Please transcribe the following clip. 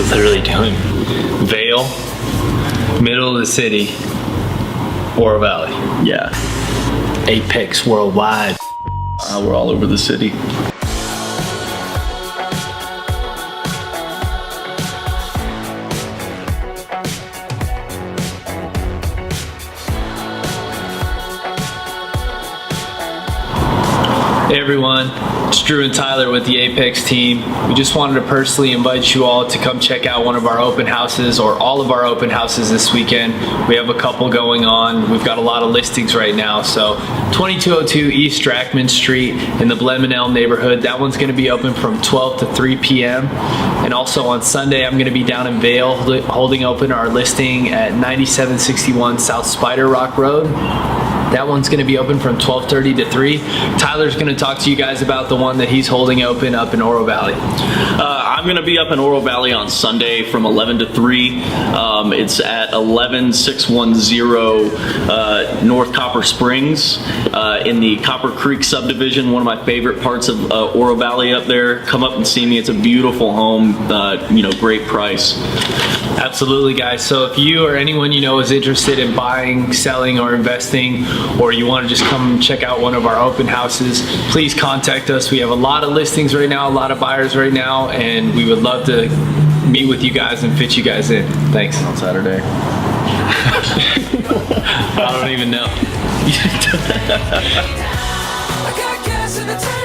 literally doing Vail, middle of the city, Oro Valley. Yeah. Apex worldwide. We're all over the city. Hey everyone, it's Drew and Tyler with the Apex team. We just wanted to personally invite you all to come check out one of our open houses or all of our open houses this weekend. We have a couple going on. We've got a lot of listings right now. So 2202 E Drachman St in the Blemenel neighborhood. That one's gonna be open from 12 to 3 p.m. And also on Sunday, I'm gonna be down in Vail holding open our listing at 9761 South Spider Rock Road. That one's gonna be open from 12:30 to 3. Tyler's gonna talk to you guys about the one that he's holding open up in Oro Valley. I'm gonna be up in Oro Valley on Sunday from 11 to 3. It's at 11610 North Copper Springs in the Copper Creek subdivision, one of my favorite parts of Oro Valley up there. Come up and see me. It's a beautiful home, great price. Absolutely, guys. So if you or anyone you know is interested in buying, selling, or investing, or you want to just come check out one of our open houses, please contact us. We have a lot of listings right now, a lot of buyers right now, and we would love to meet with you guys and fit you guys in. Thanks. On Saturday. I don't even know. I got gas in the tank.